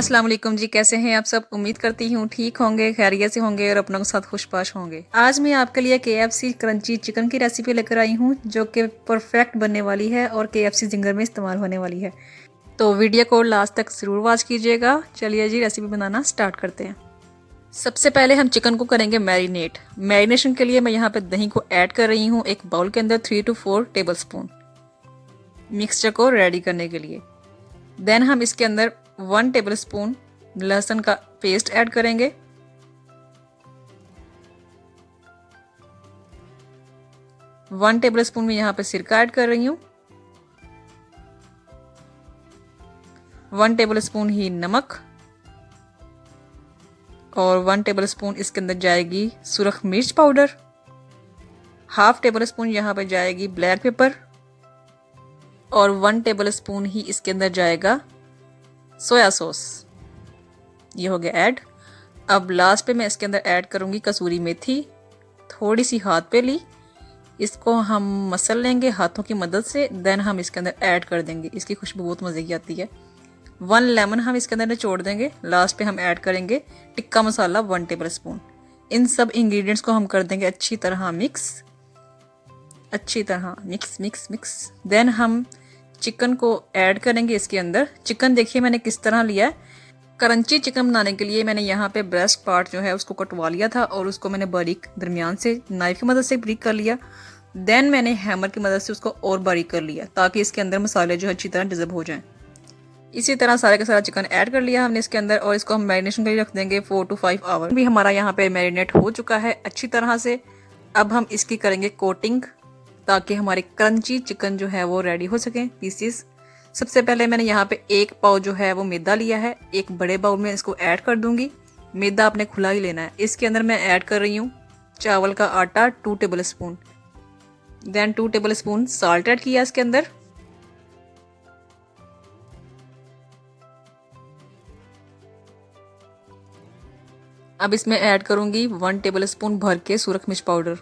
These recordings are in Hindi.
अस्सलाम वालेकुम जी, कैसे हैं आप सब। उम्मीद करती हूँ ठीक होंगे, खैरियत से होंगे और अपनों के साथ खुशपाश होंगे। आज मैं आपके लिए KFC क्रंची चिकन की रेसिपी लेकर आई हूँ जो कि परफेक्ट बनने वाली है और KFC जिंगर में इस्तेमाल होने वाली है। तो वीडियो को लास्ट तक ज़रूर वॉच कीजिएगा। चलिए जी रेसिपी बनाना स्टार्ट करते हैं। सबसे पहले हम चिकन को करेंगे मैरिनेट। मैरिनेशन के लिए मैं यहाँ पे दही को ऐड कर रही हूँ एक बाउल के अंदर 3 to 4 टेबल स्पून मिक्सचर को रेडी करने के लिए। देन हम इसके अंदर 1 टेबल स्पून लहसुन का पेस्ट ऐड करेंगे। वन टेबल स्पून में यहाँ पे सिरका ऐड कर रही हूँ। 1 टेबल स्पून ही नमक और 1 टेबल स्पून इसके अंदर जाएगी सुरख मिर्च पाउडर। हाफ टेबल स्पून यहाँ पे जाएगी ब्लैक पेपर और 1 टेबल स्पून ही इसके अंदर जाएगा सोया सॉस। ये हो गया ऐड। अब लास्ट पे मैं इसके अंदर ऐड करूँगी कसूरी मेथी, थोड़ी सी हाथ पे ली, इसको हम मसल लेंगे हाथों की मदद से। देन हम इसके अंदर ऐड कर देंगे, इसकी खुशबू बहुत मज़े की आती है। 1 लेमन हम इसके अंदर निचोड़ देंगे। लास्ट पे हम ऐड करेंगे टिक्का मसाला 1 टेबल स्पून। इन सब इंग्रेडिएंट्स को हम कर देंगे अच्छी तरह मिक्स, अच्छी तरह मिक्स मिक्स मिक्स। देन हम चिकन को ऐड करेंगे इसके अंदर। चिकन देखिए मैंने किस तरह लिया है। क्रंची चिकन बनाने के लिए मैंने यहाँ पे ब्रेस्ट पार्ट जो है उसको कटवा लिया था और उसको मैंने बारीक दरमियान से नाइफ की मदद से बारीक कर लिया। देन मैंने हैमर की मदद से उसको और बारीक कर लिया ताकि इसके अंदर मसाले जो है अच्छी तरह डिज़ब हो जाएं। इसी तरह सारे का सारा चिकन ऐड कर लिया हमने इसके अंदर और इसको हम मैरिनेशन के लिए रख देंगे 4 to 5 आवर। भी हमारा यहाँ पे मैरिनेट हो चुका है अच्छी तरह से। अब हम इसकी करेंगे कोटिंग ताकि हमारे क्रंची चिकन जो है वो रेडी हो सके पीसीस। सबसे पहले मैंने यहाँ पे 1 पाव जो है वो मैदा लिया है। एक बड़े बाउल में इसको ऐड कर दूंगी। मैदा आपने खुला ही लेना है। इसके अंदर मैं ऐड कर रही हूँ चावल का आटा 2 tablespoon. Then 2 tablespoon salt add किया इसके अंदर। अब इसमें ऐड करूंगी 1 टेबल स्पून भर के सुरख मिर्च powder.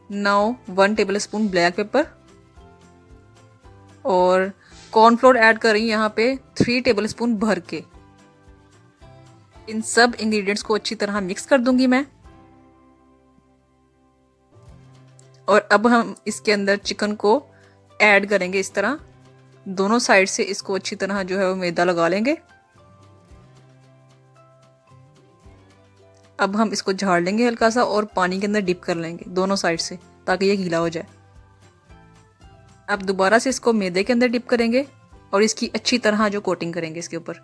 Now 1 table spoon black pepper और कॉर्नफ्लोर ऐड कर रही हूँ यहाँ पे 3 टेबल स्पून भर के। इन सब इंग्रेडिएंट्स को अच्छी तरह मिक्स कर दूंगी मैं। और अब हम इसके अंदर चिकन को ऐड करेंगे इस तरह। दोनों साइड से इसको अच्छी तरह जो है वो मैदा लगा लेंगे। अब हम इसको झाड़ लेंगे हल्का सा और पानी के अंदर डिप कर लेंगे दोनों साइड से ताकि ये गीला हो जाए। अब दोबारा से इसको मैदे के अंदर डिप करेंगे और इसकी अच्छी तरह जो कोटिंग करेंगे इसके ऊपर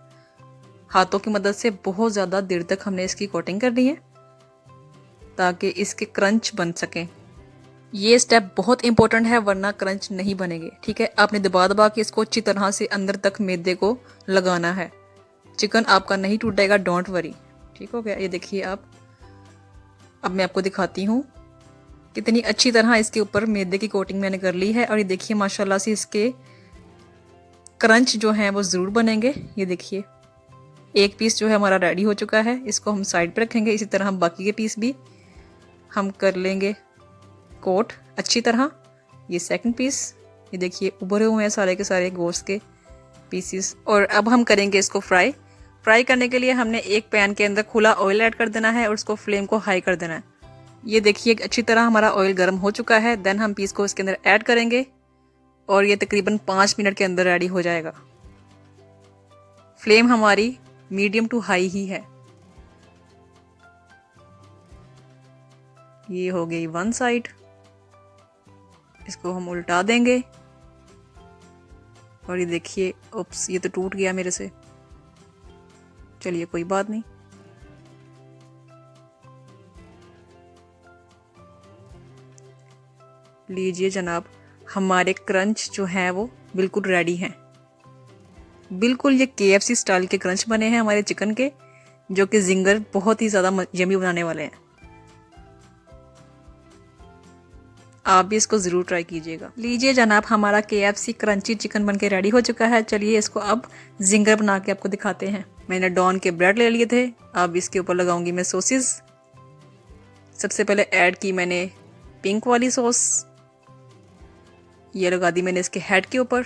हाथों की मदद से। बहुत ज़्यादा देर तक हमने इसकी कोटिंग करनी है ताकि इसके क्रंच बन सकें। ये स्टेप बहुत इंपॉर्टेंट है वरना क्रंच नहीं बनेंगे। ठीक है, आपने दबा दबा के इसको अच्छी तरह से अंदर तक मैदे को लगाना है। चिकन आपका नहीं टूटेगा, डोंट वरी। ठीक हो गया, ये देखिए आप। अब मैं आपको दिखाती हूँ कितनी अच्छी तरह इसके ऊपर मैदे की कोटिंग मैंने कर ली है। और ये देखिए माशाल्लाह से इसके क्रंच जो हैं वो ज़रूर बनेंगे। ये देखिए एक पीस जो है हमारा रेडी हो चुका है। इसको हम साइड पर रखेंगे। इसी तरह हम बाकी के पीस भी हम कर लेंगे कोट अच्छी तरह। ये सेकंड पीस, ये देखिए उभरे हुए हैं सारे के सारे गोश्त के पीसीस। और अब हम करेंगे इसको फ्राई करने के लिए हमने एक पैन के अंदर खुला ऑयल ऐड कर देना है और उसको फ्लेम को हाई कर देना है। ये देखिए अच्छी तरह हमारा ऑयल गर्म हो चुका है। देन हम पीस को इसके अंदर ऐड करेंगे और ये तकरीबन 5 मिनट के अंदर रेडी हो जाएगा। फ्लेम हमारी मीडियम टू हाई ही है। ये हो गई 1 साइड, इसको हम उल्टा देंगे और ये देखिए उप्स, ये तो टूट गया मेरे से। चलिए कोई बात नहीं। लीजिए जनाब, हमारे क्रंच जो हैं वो बिल्कुल रेडी हैं। बिल्कुल ये KFC स्टाइल के क्रंच बने हैं हमारे चिकन के, जो कि जिंगर बहुत ही ज़्यादा यमी बनाने वाले हैं। आप भी इसको ज़रूर ट्राई कीजिएगा। लीजिए जनाब, हमारा KFC क्रंची चिकन बनके रेडी हो चुका है। चलिए इसको अब जिंगर बना के आपको दिखाते हैं। मैंने डॉन के ब्रेड ले लिए थे। अब इसके ऊपर लगाऊंगी मैं सॉसेस। सबसे पहले ऐड की मैंने पिंक वाली सॉस, ये लगा दी मैंने इसके हेड के ऊपर।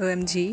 OMG.